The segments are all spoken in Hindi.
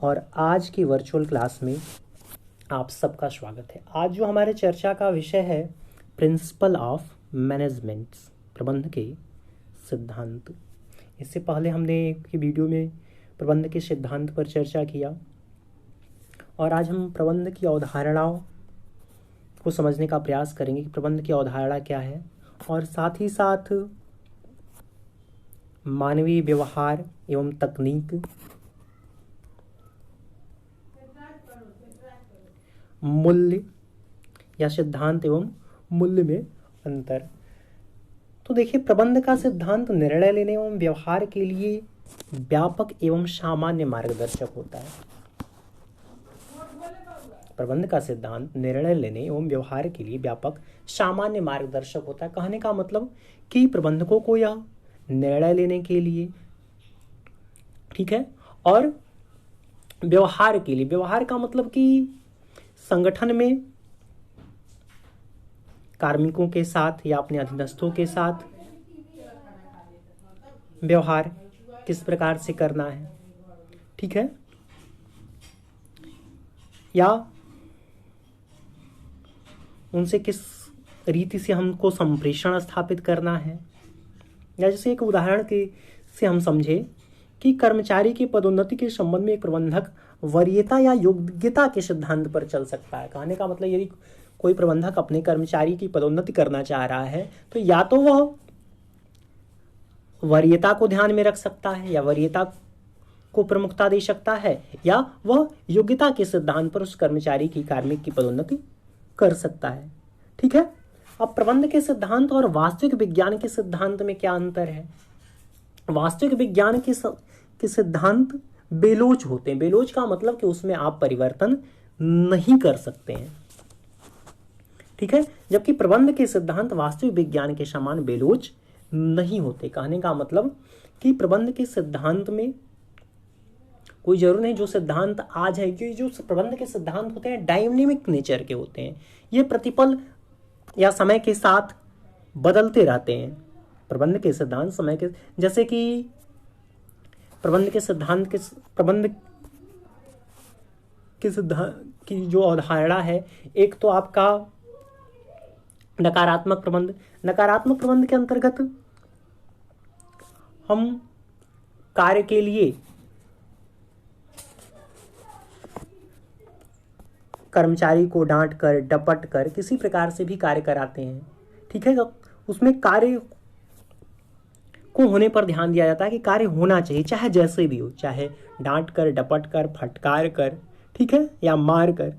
और आज की वर्चुअल क्लास में आप सबका स्वागत है। आज जो हमारे चर्चा का विषय है प्रिंसिपल ऑफ मैनेजमेंट, प्रबंध के सिद्धांत। इससे पहले हमने एक वीडियो में प्रबंध के सिद्धांत पर चर्चा किया और आज हम प्रबंध की अवधारणाओं को समझने का प्रयास करेंगे कि प्रबंध की अवधारणा क्या है और साथ ही साथ मानवीय व्यवहार एवं तकनीक, मूल्य या सिद्धांत एवं मूल्य में अंतर। तो देखिए, प्रबंध का सिद्धांत निर्णय लेने एवं व्यवहार के लिए व्यापक एवं सामान्य मार्गदर्शक होता है। प्रबंध का सिद्धांत निर्णय लेने एवं व्यवहार के लिए व्यापक सामान्य मार्गदर्शक होता है। कहने का मतलब कि प्रबंधकों को यह निर्णय लेने के लिए, ठीक है, और व्यवहार के लिए, व्यवहार का मतलब कि संगठन में कार्मिकों के साथ या अपने अधीनस्थों के साथ व्यवहार किस प्रकार से करना है, ठीक है, या उनसे किस रीति से हमको संप्रेषण स्थापित करना है। या जैसे एक उदाहरण के से हम समझे कि कर्मचारी की पदोन्नति के संबंध में एक प्रबंधक वरीयता या योग्यता के सिद्धांत पर चल सकता है। कहने का मतलब यदि कोई प्रबंधक अपने कर्मचारी की पदोन्नति करना चाह रहा है तो या तो वह वरीयता को ध्यान में रख सकता है या वरीयता को प्रमुखता दे सकता है, या वह योग्यता के सिद्धांत पर उस कर्मचारी की कार्मिक की पदोन्नति कर सकता है, ठीक है। अब प्रबंध के सिद्धांत और वास्तविक विज्ञान के सिद्धांत में क्या अंतर है? वास्तविक विज्ञान के सिद्धांत बेलोच होते हैं। बेलोच का मतलब कि उसमें आप परिवर्तन नहीं कर सकते हैं, ठीक है, जबकि प्रबंध के सिद्धांत वास्तविक विज्ञान के समान बेलोच नहीं होते। कहने का मतलब कि प्रबंध के सिद्धांत में कोई जरूर नहीं जो सिद्धांत आज है, क्योंकि जो प्रबंध के सिद्धांत होते हैं डायनेमिक नेचर के होते हैं। ये प्रतिपल या समय के साथ बदलते रहते हैं। प्रबंध के सिद्धांत समय के, जैसे कि प्रबंध के सिद्धांत की जो अवधारणा है, एक तो आपका नकारात्मक प्रबंध। नकारात्मक प्रबंध के अंतर्गत हम कार्य के लिए कर्मचारी को डांट कर, डपट कर, किसी प्रकार से भी कार्य कराते हैं, ठीक है। उसमें कार्य को होने पर ध्यान दिया जाता है कि कार्य होना चाहिए, चाहे जैसे भी हो, चाहे डांट कर, डपट कर, फटकार कर, ठीक है, या मार कर।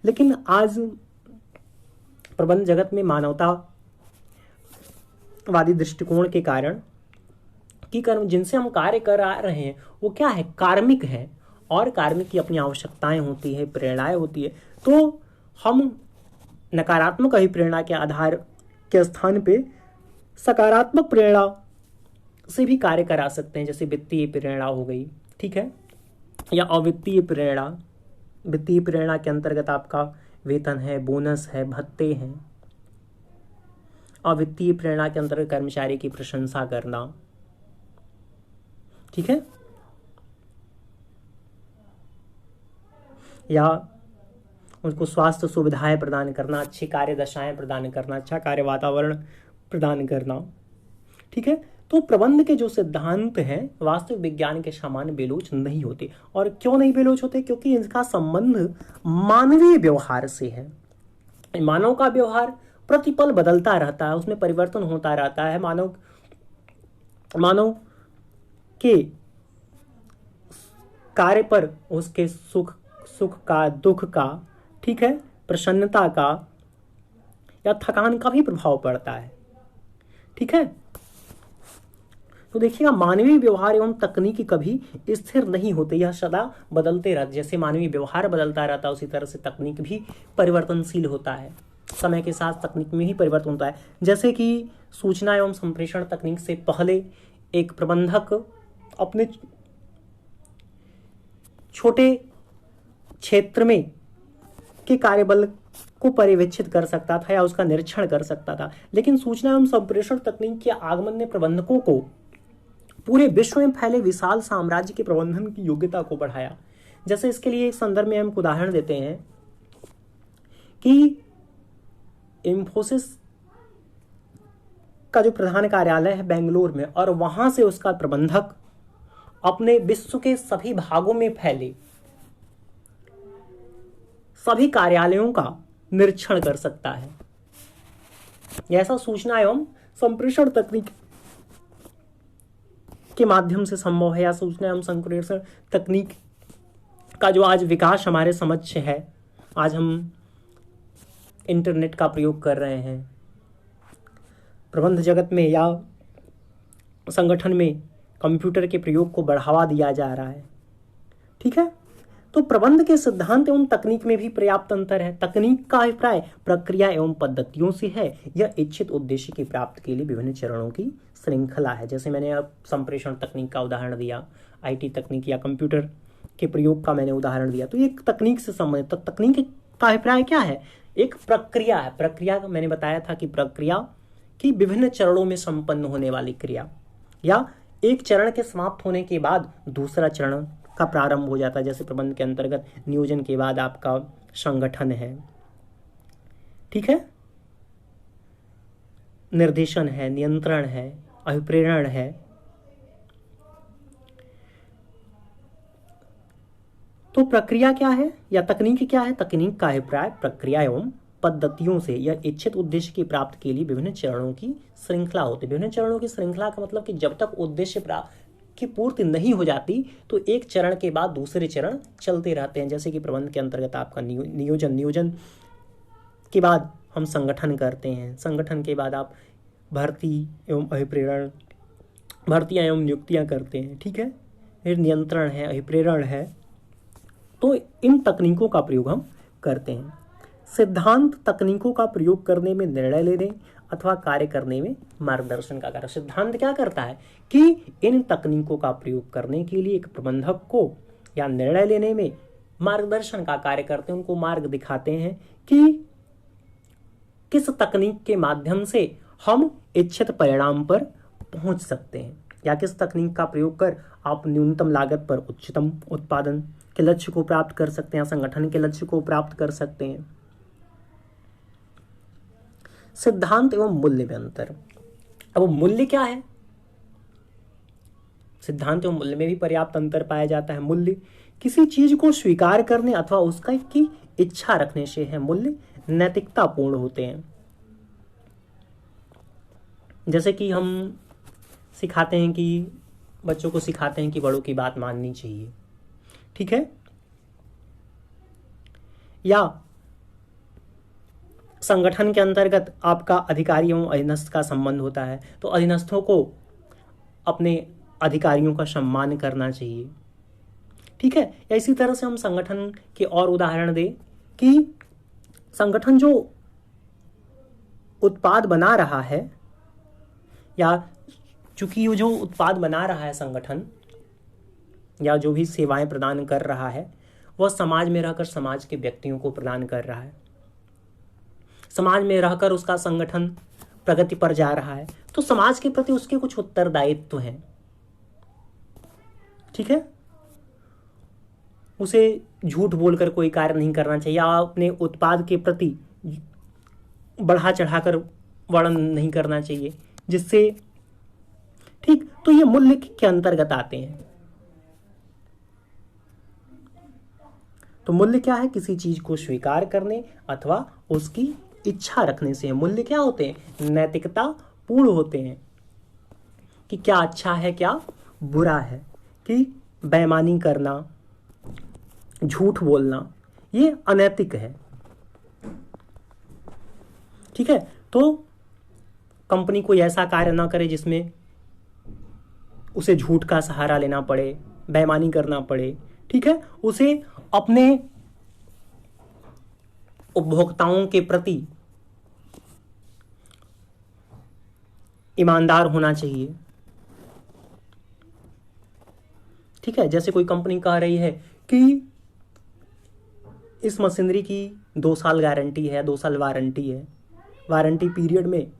लेकिन आज प्रबंध जगत में मानवतावादी दृष्टिकोण के कारण कि कर्म जिनसे हम कार्य करा रहे हैं वो क्या है, कार्मिक है, और कार्मिक की अपनी आवश्यकताएं होती है, प्रेरणाएं होती है, तो हम नकारात्मक अभिप्रेरणा के आधार के स्थान पे सकारात्मक प्रेरणा से भी कार्य करा सकते हैं, जैसे वित्तीय प्रेरणा हो गई, ठीक है, या अवित्तीय प्रेरणा। वित्तीय प्रेरणा के अंतर्गत आपका वेतन है, बोनस है, भत्ते हैं। अवित्तीय प्रेरणा के अंतर्गत कर्मचारी की प्रशंसा करना, ठीक है, या उनको स्वास्थ्य सुविधाएं प्रदान करना, अच्छी कार्य दशाएं प्रदान करना, अच्छा कार्य वातावरण प्रदान करना, ठीक है। तो प्रबंध के जो सिद्धांत हैं वास्तविक विज्ञान के समान बेलोच नहीं होते। और क्यों नहीं बेलोच होते? क्योंकि इनका संबंध मानवीय व्यवहार से है। मानव का व्यवहार प्रतिपल बदलता रहता है, उसमें परिवर्तन होता रहता है। मानव के कार्य पर उसके सुख का, दुख का, ठीक है, प्रसन्नता का या थकान का भी प्रभाव पड़ता है, ठीक है। तो देखिएगा, मानवीय व्यवहार एवं तकनीकी कभी स्थिर नहीं होते, यह सदा बदलते रहते। जैसे मानवीय व्यवहार बदलता रहता है उसी तरह से तकनीक भी परिवर्तनशील होता है, समय के साथ तकनीक में ही परिवर्तन होता है। जैसे कि सूचना एवं संप्रेषण तकनीक से पहले एक प्रबंधक अपने छोटे क्षेत्र में के कार्यबल को पर्यवेक्षित कर सकता था या उसका निरीक्षण कर सकता था, लेकिन सूचना एवं संप्रेषण तकनीक के आगमन ने प्रबंधकों को पूरे विश्व में फैले विशाल साम्राज्य के प्रबंधन की योग्यता को बढ़ाया। जैसे इसके लिए इस संदर्भ में हम एक उदाहरण देते हैं कि इंफोसिस का जो प्रधान कार्यालय है बेंगलोर में, और वहां से उसका प्रबंधक अपने विश्व के सभी भागों में फैले सभी कार्यालयों का निरीक्षण कर सकता है। ऐसा सूचना एवं संप्रेषण तकनीक के माध्यम से संभव है, या सूचना एवं संप्रेषण तकनीक का जो आज विकास हमारे समक्ष है, आज हम इंटरनेट का प्रयोग कर रहे हैं, प्रबंध जगत में या संगठन में कंप्यूटर के प्रयोग को बढ़ावा दिया जा रहा है। ठीक है, तो प्रबंध के सिद्धांत एवं तकनीक में भी पर्याप्त अंतर है। तकनीक का अभिप्राय प्रक्रिया एवं पद्धतियों से है, यह इच्छित उद्देश्य की प्राप्ति के लिए विभिन्न चरणों की श्रृंखला है। जैसे मैंने अब संप्रेषण तकनीक का उदाहरण दिया, आईटी तकनीक या कंप्यूटर के प्रयोग का मैंने उदाहरण दिया, तो ये तकनीक से संबंधित। तो तकनीक का अभिप्राय क्या है? एक प्रक्रिया है। प्रक्रिया का मैंने बताया था कि प्रक्रिया की विभिन्न चरणों में संपन्न होने वाली क्रिया, या एक चरण के समाप्त होने के बाद दूसरा चरण का प्रारंभ हो जाता है। जैसे प्रबंध के अंतर्गत नियोजन के बाद आपका संगठन है, ठीक है, निर्देशन है, नियंत्रण है, अभिप्रेरण है। तो प्रक्रिया क्या है या तकनीक क्या है? तकनीक का अभिप्राय प्रक्रिया एवं पद्धतियों से यह इच्छित उद्देश्य की प्राप्ति के लिए विभिन्न चरणों की श्रृंखला होती है। विभिन्न चरणों की श्रृंखला का मतलब कि जब तक उद्देश्य की पूर्ति नहीं हो जाती तो एक चरण के बाद दूसरे चरण चलते रहते हैं। जैसे कि प्रबंध के अंतर्गत आपका नियोजन के बाद हम संगठन करते हैं, संगठन के बाद आप भर्ती एवं अभिप्रेरण, भर्तियां एवं नियुक्तियां करते हैं, ठीक है, फिर नियंत्रण है, अभिप्रेरण है। तो इन तकनीकों का प्रयोग हम करते हैं। सिद्धांत तकनीकों का प्रयोग करने में निर्णय लेने अथवा कार्य करने में मार्गदर्शन का कार्य। सिद्धांत क्या करता है कि इन तकनीकों का प्रयोग करने के लिए एक प्रबंधक को या निर्णय लेने में मार्गदर्शन का कार्य करते हैं, उनको मार्ग दिखाते हैं कि किस तकनीक के माध्यम से हम इच्छित परिणाम पर पहुंच सकते हैं, या किस तकनीक का प्रयोग कर आप न्यूनतम लागत पर उच्चतम उत्पादन के लक्ष्य को प्राप्त कर सकते हैं, संगठन के लक्ष्य को प्राप्त कर सकते हैं। सिद्धांत एवं मूल्य में अंतर। अब मूल्य क्या है? सिद्धांत एवं मूल्य में भी पर्याप्त अंतर पाया जाता है। मूल्य किसी चीज को स्वीकार करने अथवा उसका की इच्छा रखने से है। मूल्य नैतिकता पूर्ण होते हैं। जैसे कि हम सिखाते हैं कि बच्चों को सिखाते हैं कि बड़ों की बात माननी चाहिए, ठीक है, या संगठन के अंतर्गत आपका अधिकारी एवं अधीनस्थ का संबंध होता है, तो अधीनस्थों को अपने अधिकारियों का सम्मान करना चाहिए, ठीक है। या इसी तरह से हम संगठन के और उदाहरण दें कि संगठन जो उत्पाद बना रहा है, या चूंकि जो उत्पाद बना रहा है संगठन, या जो भी सेवाएं प्रदान कर रहा है, वह समाज में रहकर समाज के व्यक्तियों को प्रदान कर रहा है। समाज में रहकर उसका संगठन प्रगति पर जा रहा है, तो समाज के प्रति उसके कुछ उत्तरदायित्व हैं, ठीक है। उसे झूठ बोलकर कोई कार्य नहीं करना चाहिए, या अपने उत्पाद के प्रति बढ़ा चढ़ाकर वर्णन नहीं करना चाहिए, जिससे, ठीक, तो ये मूल्य के अंतर्गत आते हैं। तो मूल्य क्या है? किसी चीज को स्वीकार करने अथवा उसकी इच्छा रखने से। मूल्य क्या होते हैं? नैतिकता पूर्ण होते हैं कि क्या अच्छा है क्या बुरा है, कि बेईमानी करना, झूठ बोलना, ये अनैतिक है, ठीक है। तो कंपनी कोई ऐसा कार्य ना करे जिसमें उसे झूठ का सहारा लेना पड़े, बेईमानी करना पड़े, ठीक है। उसे अपने उपभोक्ताओं के प्रति ईमानदार होना चाहिए, ठीक है। जैसे कोई कंपनी कह रही है कि इस मशीनरी की 2 साल गारंटी है, 2 साल वारंटी है, वारंटी पीरियड में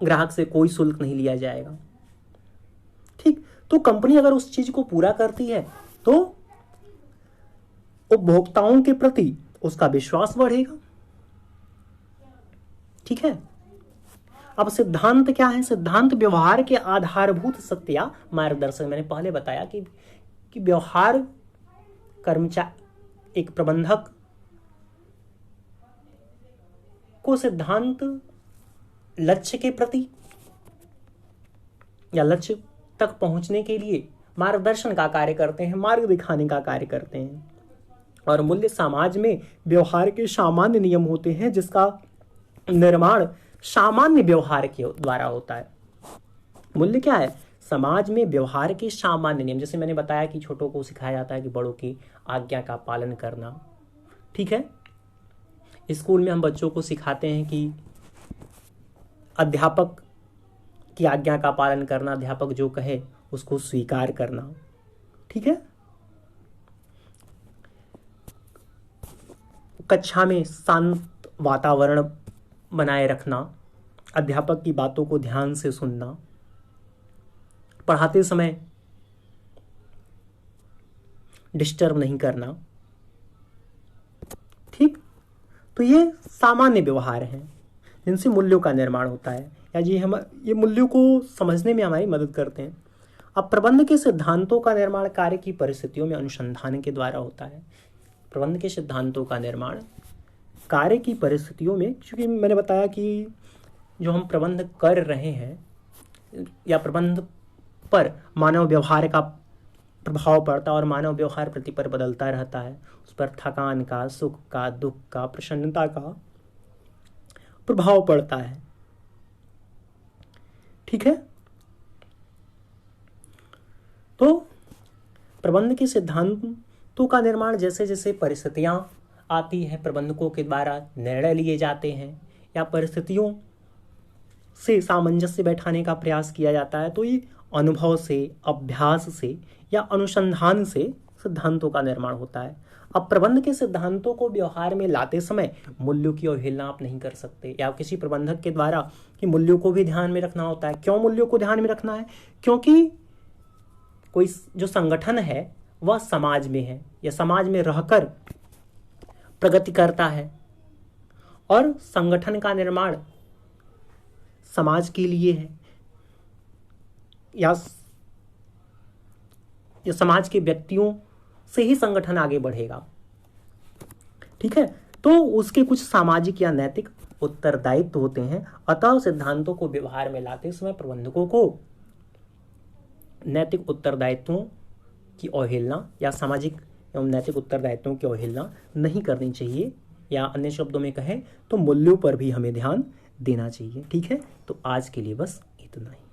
ग्राहक से कोई शुल्क नहीं लिया जाएगा, ठीक। तो कंपनी अगर उस चीज को पूरा करती है तो उपभोक्ताओं के प्रति उसका विश्वास बढ़ेगा। ठीक है। अब सिद्धांत क्या है? सिद्धांत व्यवहार के आधारभूत सत्य या मार्गदर्शक। मैंने पहले बताया कि व्यवहार कर्मचारी, एक प्रबंधक को सिद्धांत लक्ष्य के प्रति या लक्ष्य तक पहुंचने के लिए मार्गदर्शन का कार्य करते हैं, मार्ग दिखाने का कार्य करते हैं। और मूल्य समाज में व्यवहार के सामान्य नियम होते हैं जिसका निर्माण सामान्य व्यवहार के द्वारा होता है। मूल्य क्या है? समाज में व्यवहार के सामान्य नियम। जैसे मैंने बताया कि छोटों को सिखाया जाता है कि बड़ों की आज्ञा का पालन करना। ठीक है। स्कूल में हम बच्चों को सिखाते हैं कि अध्यापक की आज्ञा का पालन करना, अध्यापक जो कहे उसको स्वीकार करना। ठीक है। कक्षा में शांत वातावरण बनाए रखना, अध्यापक की बातों को ध्यान से सुनना, पढ़ाते समय डिस्टर्ब नहीं करना। ठीक। तो ये सामान्य व्यवहार हैं जिनसे मूल्यों का निर्माण होता है, या ये मूल्यों को समझने में हमारी मदद करते हैं। अब प्रबंध के सिद्धांतों का निर्माण कार्य की परिस्थितियों में अनुसंधान के द्वारा होता है। प्रबंध के सिद्धांतों का निर्माण कार्य की परिस्थितियों में, क्योंकि मैंने बताया कि जो हम प्रबंध कर रहे हैं या प्रबंध पर मानव व्यवहार का प्रभाव पड़ता है और मानव व्यवहार प्रति पर बदलता रहता है। उस पर थकान का, सुख का, दुख का, प्रसन्नता का प्रभाव पड़ता है। ठीक है। तो प्रबंध के सिद्धांतों का निर्माण जैसे जैसे परिस्थितियां आती है, प्रबंधकों के द्वारा निर्णय लिए जाते हैं या परिस्थितियों से सामंजस्य बैठाने का प्रयास किया जाता है, तो ये अनुभव से, अभ्यास से या अनुसंधान से सिद्धांतों का निर्माण होता है। अब प्रबंध के सिद्धांतों को व्यवहार में लाते समय मूल्यों की अवहेलना आप नहीं कर सकते, या किसी प्रबंधक के द्वारा कि मूल्यों को भी ध्यान में रखना होता है। क्यों मूल्यों को ध्यान में रखना है? क्योंकि कोई जो संगठन है वह समाज में है या समाज में रहकर प्रगति करता है, और संगठन का निर्माण समाज के लिए है या समाज के व्यक्तियों से ही संगठन आगे बढ़ेगा। ठीक है। तो उसके कुछ सामाजिक या नैतिक उत्तरदायित्व होते हैं। अतः सिद्धांतों को व्यवहार में लाते समय प्रबंधकों को नैतिक उत्तरदायित्वों की अवहेलना या सामाजिक एवं नैतिक उत्तरदायित्वों की अवहेलना नहीं करनी चाहिए, या अन्य शब्दों में कहें तो मूल्यों पर भी हमें ध्यान देना चाहिए। ठीक है। तो आज के लिए बस इतना ही।